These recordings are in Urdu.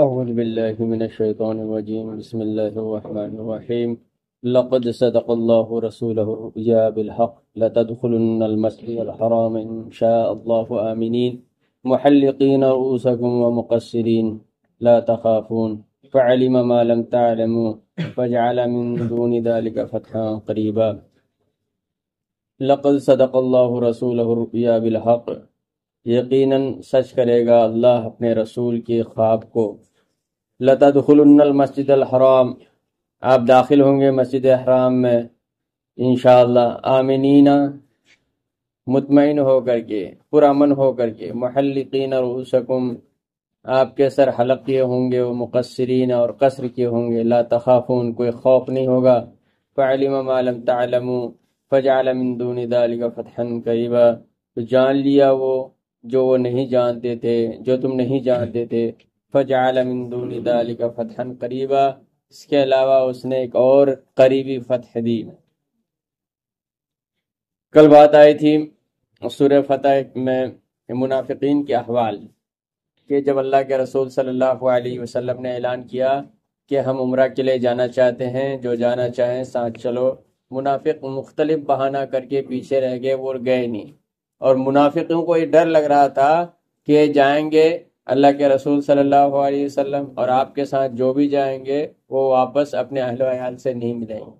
أعوذ بالله من الشيطان الرجيم بسم الله الرحمن الرحيم لقد صدق الله رسوله الرؤيا بالحق لتدخلن المسجد الحرام إن شاء الله آمنين محلقين رؤوسكم ومقصرين لا تخافون فعلم ما لم تعلموا فجعل من دون ذلك فتحا قريبا لقد صدق الله رسوله الرؤيا بالحق یقیناً سچ کرے گا اللہ اپنے رسول کے خواب کو لَتَدْخُلُنَّ الْمَسْجِدَ الْحَرَامِ آپ داخل ہوں گے مسجد حرام میں انشاءاللہ آمنین مطمئن ہو کر کے پرامن ہو کر کے محلقین رؤوسکم آپ کے سر حلق کیے ہوں گے وہ مقصرین اور قصر کیے ہوں گے لا تخافون کوئی خوف نہیں ہوگا فعلم ما لم تعلموا فجعل من دون ذلك فتحا قریبا تو جان لیا وہ جو وہ نہیں جانتے تھے جو تم نہیں جانتے تھے فجعل من دون ذلك فتحا قریبا اس کے علاوہ اس نے ایک اور قریبی فتح دی کل بات آئی تھی سورہ فتح میں منافقین کے احوال کہ جب اللہ کے رسول صلی اللہ علیہ وسلم نے اعلان کیا کہ ہم عمرہ کے لیے جانا چاہتے ہیں جو جانا چاہیں ساتھ چلو منافق مختلف بہانہ کر کے پیچھے رہ گئے وہ گئے نہیں اور منافقوں کو یہ ڈر لگ رہا تھا کہ جائیں گے اللہ کے رسول صلی اللہ علیہ وسلم اور آپ کے ساتھ جو بھی جائیں گے وہ واپس اپنے اہل و عیال سے نہیں ملیں گے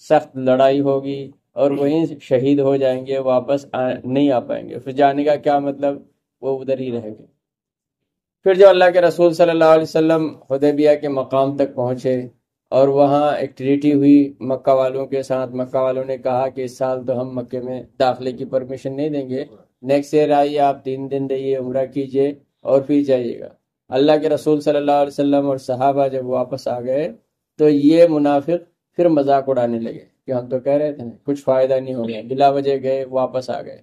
سخت لڑائی ہوگی اور وہیں شہید ہو جائیں گے واپس نہیں آ پائیں گے پھر جانے کا کیا مطلب وہ ادھر ہی رہیں گے پھر جو اللہ کے رسول صلی اللہ علیہ وسلم حدیبیہ کے مقام تک پہنچے اور وہاں ایک ٹریٹی ہوئی مکہ والوں کے ساتھ مکہ والوں نے کہا کہ اس سال تو ہم مکے میں داخلے کی پرمیشن نہیں دیں گے نیکسٹ ایئر آئیے آپ 3 دن رہیے عمرہ کیجئے اور پھر جائیے گا اللہ کے رسول صلی اللہ علیہ وسلم اور صحابہ جب واپس آ گئے تو یہ منافق پھر مذاق اڑانے لگے کہ ہم تو کہہ رہے تھے کچھ فائدہ نہیں ہو گیا بلا وجہ گئے واپس آ گئے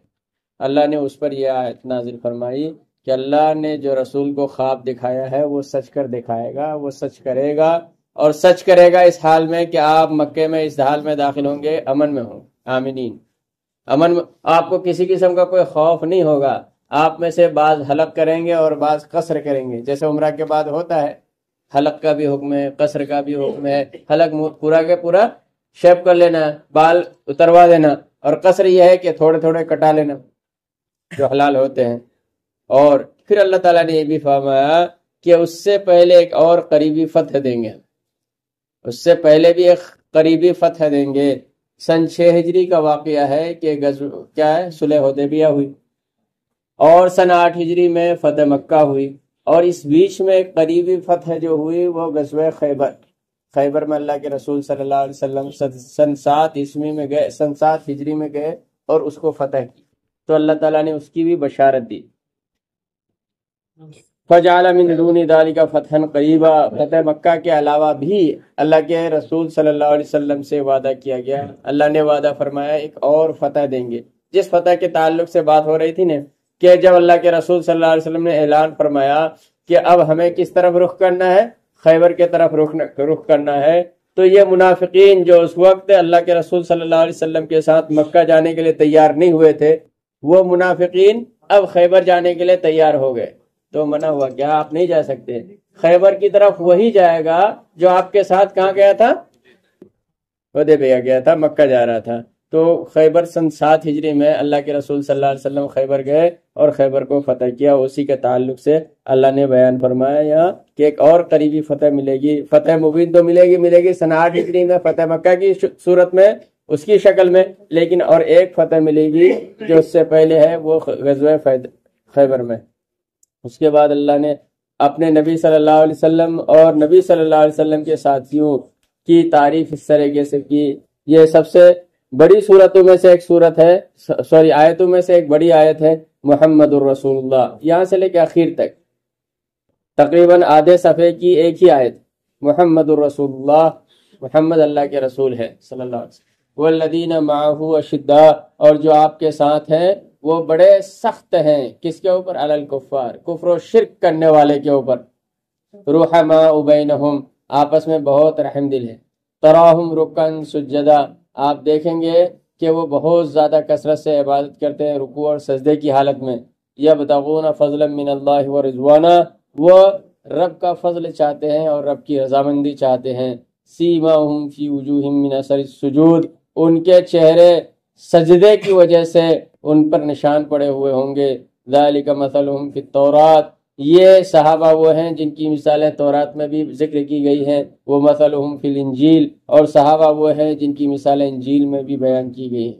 اللہ نے اس پر یہ آیت نازل فرمائی کہ اللہ نے جو رسول کو خواب دکھایا ہے وہ سچ کر دکھائے گا وہ سچ کرے گا اور سچ کرے گا اس حال میں کہ آپ مکے میں اس حال میں داخل ہوں گے امن میں ہوں آمینین امن میں آپ کو کسی قسم کا کوئی خوف نہیں ہوگا آپ میں سے بعض حلق کریں گے اور بعض قصر کریں گے جیسے عمرہ کے بعد ہوتا ہے حلق کا بھی حکم ہے قصر کا بھی حکم ہے حلق پورا کے پورا شیپ کر لینا بال اتروا دینا اور قصر یہ ہے کہ تھوڑے تھوڑے کٹا لینا جو حلال ہوتے ہیں اور پھر اللہ تعالیٰ نے یہ بھی فرمایا کہ اس سے پہلے ایک اور قریبی فتح دیں گے اس سے پہلے بھی ایک قریبی فتح دیں گے سن 6 ہجری کا واقعہ ہے کہ کیا ہے صلح حدیبیہ ہوئی اور سن 8 ہجری میں فتح مکہ ہوئی اور اس بیچ میں ایک قریبی فتح جو ہوئی وہ غزوہ خیبر میں اللہ کے رسول صلی اللہ علیہ وسلم سن 7 عیسوی میں گئے سن 7 ہجری میں گئے اور اس کو فتح کی تو اللہ تعالیٰ نے اس کی بھی بشارت دی فجعل من دون ذلك فتحا قریبا فتح مکہ کے علاوہ بھی اللہ کے رسول صلی اللہ علیہ وسلم سے وعدہ کیا گیا اللہ نے وعدہ فرمایا ایک اور فتح دیں گے جس فتح کے تعلق سے بات ہو رہی تھی نا کہ جب اللہ کے رسول صلی اللہ علیہ وسلم نے اعلان فرمایا کہ اب ہمیں کس طرف رخ کرنا ہے خیبر کے طرف رخ کرنا ہے تو یہ منافقین جو اس وقت اللہ کے رسول صلی اللہ علیہ وسلم کے ساتھ مکہ جانے کے لیے تیار نہیں ہوئے تھے وہ منافقین اب خیبر جانے کے لیے تیار ہو گئے تو منع ہوا کیا آپ نہیں جا سکتے خیبر کی طرف وہی جائے گا جو آپ کے ساتھ کہاں گیا تھا حدیبیہ گیا تھا مکہ جا رہا تھا تو خیبر سن 7 ہجری میں اللہ کے رسول صلی اللہ علیہ وسلم خیبر گئے اور خیبر کو فتح کیا اسی کے تعلق سے اللہ نے بیان فرمایا یہاں کہ ایک اور قریبی فتح ملے گی فتح مبین تو ملے گی سن 8 ہجری میں فتح مکہ کی صورت میں اس کی شکل میں لیکن اور ایک فتح ملے گی جو اس سے پہلے ہے وہ غزوہ خیبر میں اس کے بعد اللہ نے اپنے نبی صلی اللہ علیہ وسلم اور نبی صلی اللہ علیہ وسلم کے ساتھیوں کی تعریف اس طریقے سے کی یہ سب سے بڑی صورتوں میں سے ایک صورت ہے آیتوں میں سے ایک بڑی آیت ہے محمد الرسول اللہ یہاں سے لے کے آخر تک تقریباً آدھے صفحے کی ایک ہی آیت محمد الرسول اللہ محمد اللہ کے رسول ہے صلی اللہ علیہ وسلم والذین معہ اشداء اور جو آپ کے ساتھ ہیں وہ بڑے سخت ہیں کس کے اوپر علی الکفار کفر و شرک کرنے والے کے اوپر رحماء بینہم آپس میں بہت رحم دل ہے تراہم رکن سجدہ آپ دیکھیں گے کہ وہ بہت زیادہ کثرت سے عبادت کرتے ہیں رکوع اور سجدے کی حالت میں یبتغون فضلا من اللہ ورضوانا وہ رب کا فضل چاہتے ہیں اور رب کی رضامندی چاہتے ہیں۔ سیماہم فی وجوہہم من اثر السجود، ان کے چہرے سجدے کی وجہ سے ان پر نشان پڑے ہوئے ہوں گے۔ ذالک مثلہم فی التوراۃ، یہ صحابہ وہ ہیں جن کی مثالیں تورات میں بھی ذکر کی گئی ہیں۔ وہ مثلہم فی الانجیل، اور صحابہ وہ ہیں جن کی مثالیں انجیل میں بھی بیان کی گئی ہیں۔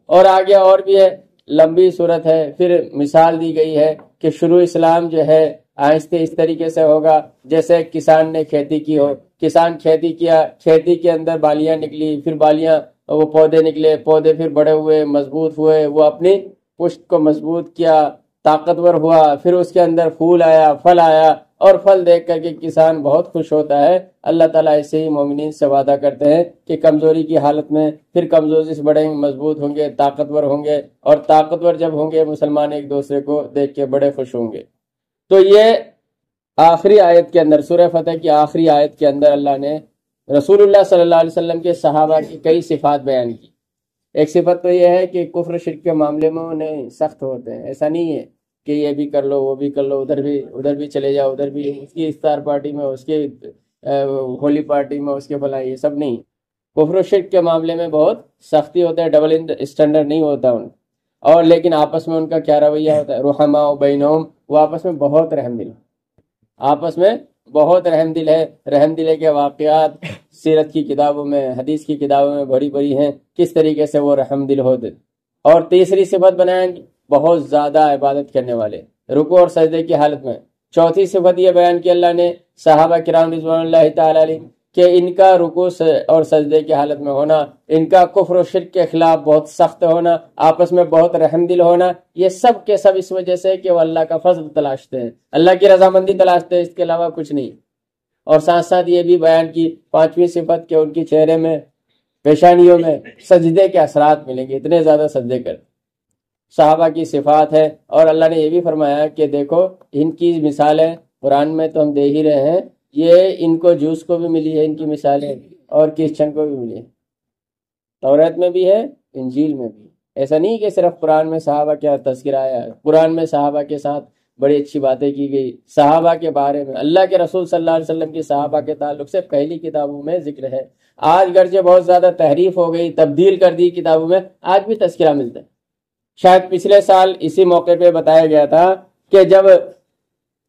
اور آگے اور بھی ہے، لمبی صورت ہے، پھر مثال دی گئی ہے کہ شروع اسلام جو ہے آہستہ اس طریقے سے ہوگا جیسے کسان نے کھیتی کی ہو۔ کسان کھیتی کیا، کھیتی کے اندر بالیاں نکلی، پھر بالیاں وہ پودے نکلے، پودے پھر بڑے ہوئے، مضبوط ہوئے، وہ اپنی پشت کو مضبوط کیا، طاقتور ہوا، پھر اس کے اندر پھول آیا، پھل آیا، اور پھل دیکھ کر کے کسان بہت خوش ہوتا ہے۔ اللہ تعالیٰ ایسے ہی مومنین سے وعدہ کرتے ہیں کہ کمزوری کی حالت میں پھر کمزوری سے بڑے مضبوط ہوں گے، طاقتور ہوں گے، اور طاقتور جب ہوں گے مسلمان ایک دوسرے کو دیکھ کے بڑے خوش ہوں گے۔ تو یہ آخری آیت کے اندر، سورہ فتح کی آخری آیت کے اندر اللہ نے رسول اللہ صلی اللہ علیہ وسلم کے صحابہ کی کئی صفات بیان کی۔ ایک صفت تو یہ ہے کہ کفر شرک کے معاملے میں انہیں سخت ہوتے ہیں، ایسا نہیں ہے کہ یہ بھی کر لو وہ بھی کر لو، ادھر بھی چلے جاؤ، ادھر بھی اس کی افطار پارٹی میں، اس کی ہولی پارٹی میں، اس کے بھلا، یہ سب نہیں۔ کفر و شرک کے معاملے میں بہت سختی ہوتا ہے، ڈبل اسٹینڈرڈ نہیں ہوتا ان، اور لیکن آپس میں ان کا کیا رویہ ہوتا ہے، رحماء بینہم، وہ آپس میں بہت رحم دل، آپس میں بہت رحم دل ہے۔ رحم دل کے واقعات سیرت کی کتابوں میں، حدیث کی کتابوں میں بھری بھری ہیں، کس طریقے سے وہ رحم دل ہوتے۔ اور تیسری صفت بیان کی، بہت زیادہ عبادت کرنے والے، رکوع اور سجدے کی حالت میں۔ چوتھی صفت یہ بیان کی اللہ نے صحابہ کرام رضوان اللہ تعالی علیہ کہ ان کا رکوع اور سجدے کی حالت میں ہونا، ان کا کفر و شرک کے خلاف بہت سخت ہونا، آپس میں بہت رحم دل ہونا، یہ سب کے سب اس وجہ سے کہ وہ اللہ کا فضل تلاشتے ہیں، اللہ کی رضامندی تلاشتے ہیں، اس کے علاوہ کچھ نہیں۔ اور ساتھ ساتھ یہ بھی بیان کی پانچویں صفت کہ ان کے چہرے میں، پیشانیوں میں سجدے کے اثرات ملیں گے، اتنے زیادہ سجدے کرتے صحابہ کی صفات ہے۔ اور اللہ نے یہ بھی فرمایا کہ دیکھو ان کی مثالیں قرآن میں تو ہم دے ہی رہے ہیں، یہ ان کو جوس کو بھی ملی ہے ان کی مثالیں، اور کرسچن کو بھی ملی ہے، تورات میں بھی ہے، انجیل میں بھی۔ ایسا نہیں کہ صرف قرآن میں صحابہ کا تذکرہ آیا ہے، قرآن میں صحابہ کے ساتھ بڑی اچھی باتیں کی گئی، صحابہ کے بارے میں اللہ کے رسول صلی اللہ علیہ وسلم کی صحابہ کے تعلق سے پہلی کتابوں میں ذکر ہے۔ آج گرچہ بہت زیادہ تحریف ہو گئی، تبدیل کر دی کتابوں میں، آج بھی تذکرہ ملتا ہے۔ شاید پچھلے سال اسی موقع پہ بتایا گیا تھا کہ جب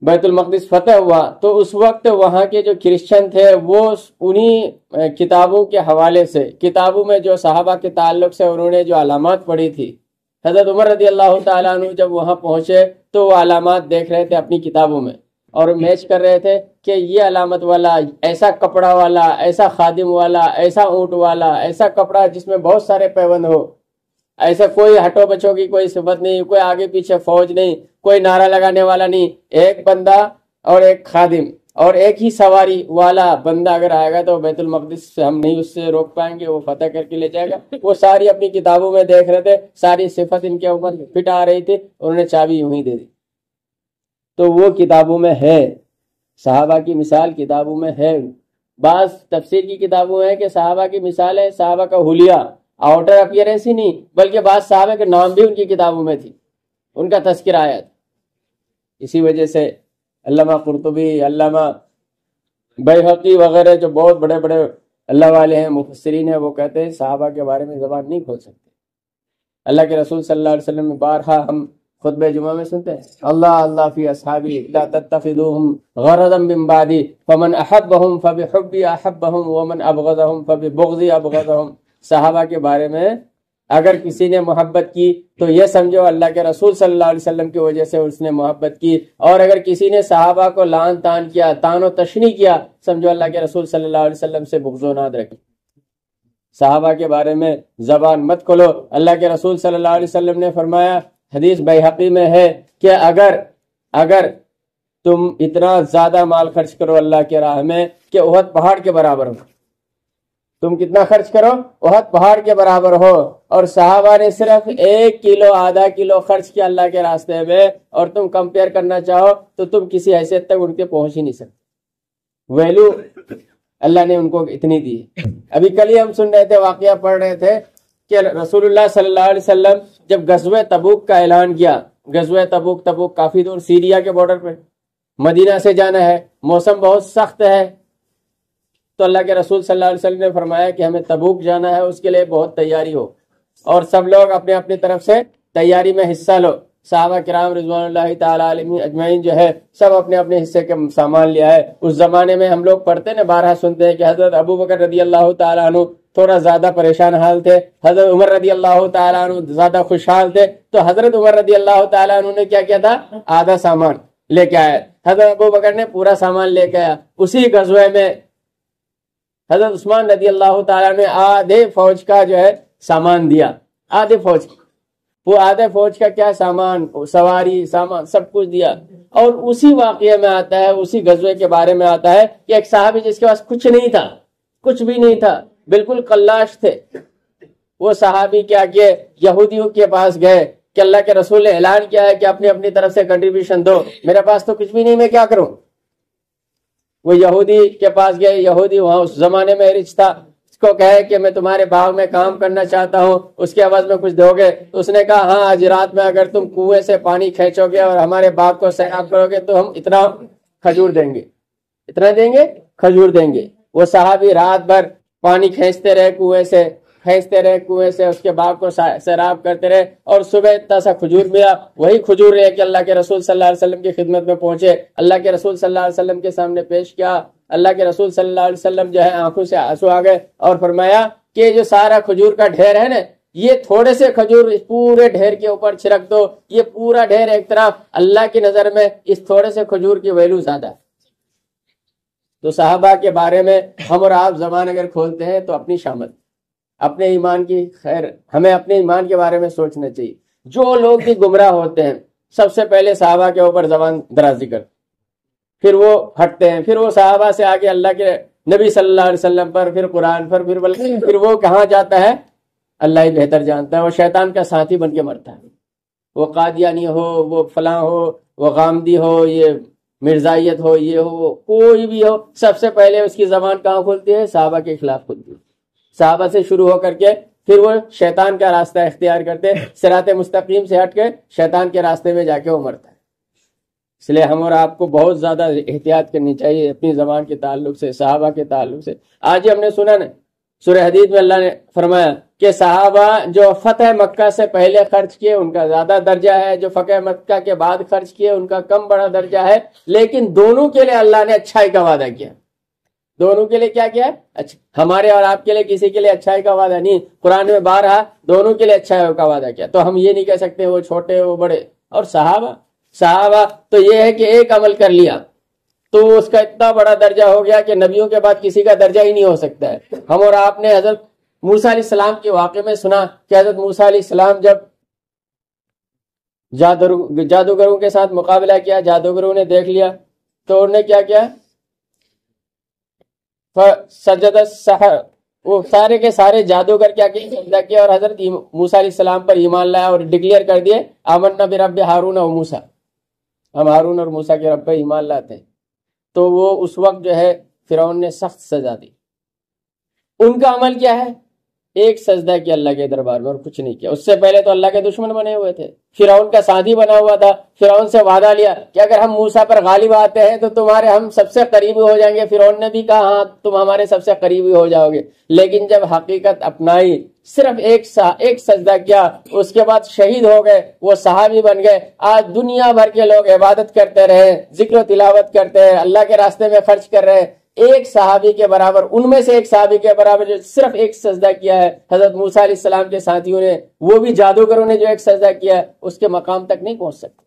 بیت المقدس فتح ہوا تو اس وقت وہاں کے جو کرسچن تھے وہ انہی کتابوں کے حوالے سے، کتابوں میں جو صحابہ کے تعلق سے انہوں نے جو علامات پڑھی تھی، حضرت عمر رضی اللہ تعالیٰ عنہ جب وہاں پہنچے تو وہ علامات دیکھ رہے تھے اپنی کتابوں میں، اور میچ کر رہے تھے کہ یہ علامت والا، ایسا کپڑا والا، ایسا خادم والا، ایسا اونٹ والا، ایسا کپڑا جس میں بہت سارے پیوند ہو، ایسا کوئی ہٹو بچوں کی کوئی صفت نہیں، کوئی آگے پیچھے فوج نہیں، کوئی نعرہ لگانے والا نہیں، ایک بندہ اور ایک خادم اور ایک ہی سواری والا بندہ اگر آئے گا تو بیت المقدس سے ہم نہیں اس سے روک پائیں گے، وہ فتح کر کے لے جائے گا۔ وہ ساری اپنی کتابوں میں دیکھ رہے تھے، ساری صفت ان کے اوپر فٹ آ رہی تھی، انہوں نے چابی یوں ہی دے دی۔ تو وہ کتابوں میں ہے، صحابہ کی مثال کتابوں میں ہے۔ بعض تفسیر کی کتابوں میں ہے کہ صحابہ کی مثال ہے صحابہ کا حلیہ، آؤٹر اپیئرنس ہی نہیں بلکہ بعض صحابہ کے نام بھی ان کی کتابوں میں تھی، ان کا تذکرہ آیا تھا۔ اسی وجہ سے علامہ قرطبی، علامہ بیہقی وغیرہ جو بہت بڑے بڑے اللہ والے ہیں، مفسرین ہیں، وہ کہتے ہیں صحابہ کے بارے میں زبان نہیں کھول سکتے۔ اللہ کے رسول صلی اللہ علیہ وسلم میں بارہا ہم خطبہ جمعہ میں سنتے ہیں، اللہ اللہ فی اصحابی لا تتخذوهم غرضا من بعدی فمن احبهم فبحبی احبهم ومن ابغضهم فببغضی ابغضهم۔ صحابہ کے بارے میں اگر کسی نے محبت کی تو یہ سمجھو اللہ کے رسول صلی اللہ علیہ وسلم کی وجہ سے اس نے محبت کی، اور اگر کسی نے صحابہ کو لعن تان کیا، تان و تشنیع کیا، سمجھو اللہ کے رسول صلی اللہ علیہ وسلم سے بغض و ناد رکھی۔ صحابہ کے بارے میں زبان مت کھولو۔ اللہ کے رسول صلی اللہ علیہ وسلم نے فرمایا، حدیث بیہقی میں ہے کہ اگر تم اتنا زیادہ مال خرچ کرو اللہ کے راہ میں کہ احد پہاڑ کے برابر ہو، تم کتنا خرچ کرو؟ احد پہاڑ کے برابر ہو، اور صحابہ نے صرف 1 کلو آدھا کلو خرچ کیا اللہ کے راستے میں، اور تم کمپیئر کرنا چاہو تو تم کسی حیثیت تک ان کے پہنچ ہی نہیں سکتے۔ ویلو اللہ نے ان کو اتنی دی۔ ابھی کل ہی ہم سن رہے تھے، واقعہ پڑھ رہے تھے کہ رسول اللہ صلی اللہ علیہ وسلم جب غزوہ تبوک کا اعلان کیا، غزوہ تبوک کافی دور سیریا کے بارڈر پہ، مدینہ سے جانا ہے، موسم بہت سخت ہے، تو اللہ کے رسول صلی اللہ علیہ وسلم نے فرمایا کہ ہمیں تبوک جانا ہے، اس کے لیے بہت تیاری ہو اور سب لوگ اپنے اپنی طرف سے تیاری میں حصہ لو۔ صحابہ کرام رضوان اللہ تعالیٰ علیہم اجمعین جو ہے سب اپنے اپنے حصے کے سامان لیا ہے۔ اس زمانے میں ہم لوگ پڑھتے نا، بارہا سنتے ہیں کہ حضرت ابو بکر رضی اللہ تعالیٰ عنہ تھوڑا زیادہ پریشان حال تھے، حضرت عمر رضی اللہ تعالیٰ عنہ زیادہ خوشحال تھے، تو حضرت عمر رضی اللہ تعالیٰ عنہ نے کیا کیا تھا؟ آدھا سامان لے کے آیا۔ حضرت ابو بکر نے پورا سامان لے کے آیا۔ اسی غزوے میں حضرت عثمان رضی اللہ تعالیٰ نے آدھے فوج کا جو ہے سامان دیا، آدھے فوج کا، وہ آدھے فوج کا کیا سامان، سواری سامان سب کچھ دیا۔ اور اسی واقعے میں آتا ہے، اسی غزوے کے بارے میں آتا ہے کہ ایک صحابی جس کے پاس کچھ نہیں تھا، کچھ بھی نہیں تھا، بالکل قلاش تھے، وہ صحابی کیا کہ یہودیوں کے پاس گئے کہ اللہ کے رسول نے اعلان کیا ہے کہ اپنی اپنی طرف سے کنٹریبیوشن دو، میرے پاس تو کچھ بھی نہیں، میں کیا کروں؟ وہ یہودی کے پاس گئے، یہودی وہاں اس زمانے میں رچ تھا، اس کو کہے کہ میں تمہارے باغ میں کام کرنا چاہتا ہوں، اس کے عوض میں کچھ دو گے؟ تو اس نے کہا ہاں، آج رات میں اگر تم کنویں سے پانی کھینچو گے اور ہمارے باغ کو سیراب کرو گے تو ہم اتنا کھجور دیں گے، اتنا دیں گے، کھجور دیں گے۔ وہ صحابی رات بھر پانی کھینچتے رہے کنویں سے، کھینچتے رہے کنویں سے، اس کے باغ کو سیراب کرتے رہے، اور صبح اتنا سا کھجور ملا، وہی کھجور لے کے اللہ کے رسول صلی اللہ علیہ وسلم کی خدمت میں پہنچے، اللہ کے رسول صلی اللہ علیہ وسلم کے سامنے پیش کیا۔ اللہ کے رسول صلی اللہ علیہ وسلم جو ہے آنکھوں سے آنسو آ گئے اور فرمایا کہ جو سارا کھجور کا ڈھیر ہے نا، یہ تھوڑے سے کھجور اس پورے ڈھیر کے اوپر چھڑک دو، یہ پورا ڈھیر ایک طرف، اللہ کی نظر میں اس تھوڑے سے کھجور کی ویلو زیادہ ہے۔ تو صحابہ کے بارے میں ہم اور آپ زبان اگر کھولتے ہیں تو اپنی شامت، اپنے ایمان کی خیر، ہمیں اپنے ایمان کے بارے میں سوچنا چاہیے۔ جو لوگ بھی گمراہ ہوتے ہیں سب سے پہلے صحابہ کے اوپر زبان درازی کرتے، پھر وہ ہٹتے ہیں، پھر وہ صحابہ سے آگے اللہ کے نبی صلی اللہ علیہ وسلم پر، پھر قرآن پر، پھر وہ کہاں جاتا ہے اللہ ہی بہتر جانتا ہے، وہ شیطان کا ساتھی بن کے مرتا ہے۔ وہ قادیانی ہو، وہ فلاں ہو، وہ غامدی ہو، یہ مرزائیت ہو، یہ ہو، کوئی بھی ہو، سب سے پہلے اس کی زبان کہاں کھلتی ہے؟ صحابہ کے خلاف کھلتی ہے۔ صحابہ سے شروع ہو کر کے پھر وہ شیطان کا راستہ اختیار کرتے، صراط مستقیم سے ہٹ کے شیطان کے راستے میں جا کے وہ مرتا ہے۔ اس لیے ہم اور آپ کو بہت زیادہ احتیاط کرنی چاہیے اپنی زبان کے تعلق سے، صحابہ کے تعلق سے۔ آج ہی ہم نے سنا نا سورہ حدید میں اللہ نے فرمایا کہ صحابہ جو فتح مکہ سے پہلے خرچ کیے ان کا زیادہ درجہ ہے، جو فتح مکہ کے بعد خرچ کیے ان کا کم بڑا درجہ ہے، لیکن دونوں کے لیے اللہ نے اچھائی کا وعدہ کیا۔ دونوں کے لیے کیا کیا ہے؟ اچھا، ہمارے اور آپ کے لیے کسی کے لیے اچھائی کا وعدہ نہیں، قرآن میں بارہا دونوں کے لیے اچھائی کا وعدہ کیا۔ تو ہم یہ نہیں کہہ سکتے وہ چھوٹے وہ بڑے۔ اور صحابہ تو یہ ہے کہ ایک عمل کر لیا تو اس کا اتنا بڑا درجہ ہو گیا کہ نبیوں کے بعد کسی کا درجہ ہی نہیں ہو سکتا ہے۔ ہم اور آپ نے حضرت موسیٰ علیہ السلام کے واقعے میں سنا کہ حضرت موسیٰ علیہ السلام جب جادوگروں کے ساتھ مقابلہ کیا، جادوگروں نے دیکھ لیا تو انہوں نے کیا کیا؟ سجد السحر، وہ سارے کے سارے جادوگر کیا سجدہ کیا اور حضرت موسیٰ علیہ السلام پر ایمان لایا اور ڈکلیئر کر دیے آمنا برب ہارون و موسیٰ، ہم ہارون اور موسیٰ کے رب پہ ایمان لاتے ہیں۔ تو وہ اس وقت جو ہے فرعون نے سخت سزا دی۔ ان کا عمل کیا ہے؟ ایک سجدہ کیا اللہ کے دربار میں اور کچھ نہیں کیا۔ اس سے پہلے تو اللہ کے دشمن بنے ہوئے تھے، فرعون کا ساتھی بنا ہوا تھا، فرعون سے وعدہ لیا کہ اگر ہم موسیٰ پر غالب آتے ہیں تو تمہارے ہم سب سے قریبی ہو جائیں گے۔ فرعون نے بھی کہا ہاں تم ہمارے سب سے قریبی ہو جاؤ گے، لیکن جب حقیقت اپنائی، صرف ایک سجدہ کیا، اس کے بعد شہید ہو گئے، وہ صحابی بن گئے۔ آج دنیا بھر کے لوگ عبادت کرتے رہے، ذکر و تلاوت کرتے ہیں، اللہ کے راستے میں خرچ کر رہے ہیں، ایک صحابی کے برابر، ان میں سے ایک صحابی کے برابر جو صرف ایک سجدہ کیا ہے حضرت موسیٰ علیہ السلام کے ساتھیوں نے، وہ بھی جادوگروں نے جو ایک سجدہ کیا ہے، اس کے مقام تک نہیں پہنچ سکتے۔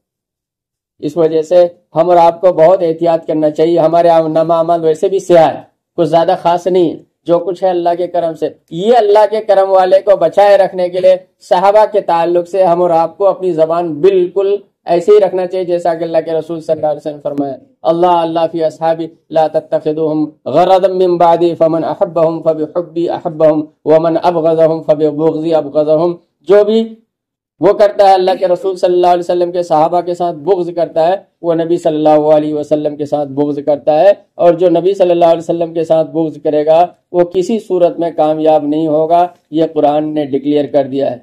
اس وجہ سے ہم اور آپ کو بہت احتیاط کرنا چاہیے۔ ہمارے نامہ اعمال ویسے بھی سیاہ ہے، کچھ زیادہ خاص نہیں ہے، جو کچھ ہے اللہ کے کرم سے۔ یہ اللہ کے کرم والے کو بچائے رکھنے کے لیے صحابہ کے تعلق سے ہم اور آپ کو اپنی زبان بالکل ایسے ہی رکھنا چاہیے جیسا کہ اللہ کے رسول صلی اللہ علیہ وسلم فرمایا اللہ فی اصحابی لا تتخذوهم غرضا من بعدی فمن احبهم فبحبی احبهم ومن ابغضهم فببغضی ابغضهم۔ جو بھی وہ کرتا ہے اللہ کے رسول صلی اللہ علیہ وسلم کے صحابہ کے ساتھ بغض کرتا ہے، وہ نبی صلی اللہ علیہ وسلم کے ساتھ بغض کرتا ہے، اور جو نبی صلی اللہ علیہ وسلم کے ساتھ بغض کرے گا وہ کسی صورت میں کامیاب نہیں ہوگا۔ یہ قرآن نے ڈکلیئر کر دیا ہے۔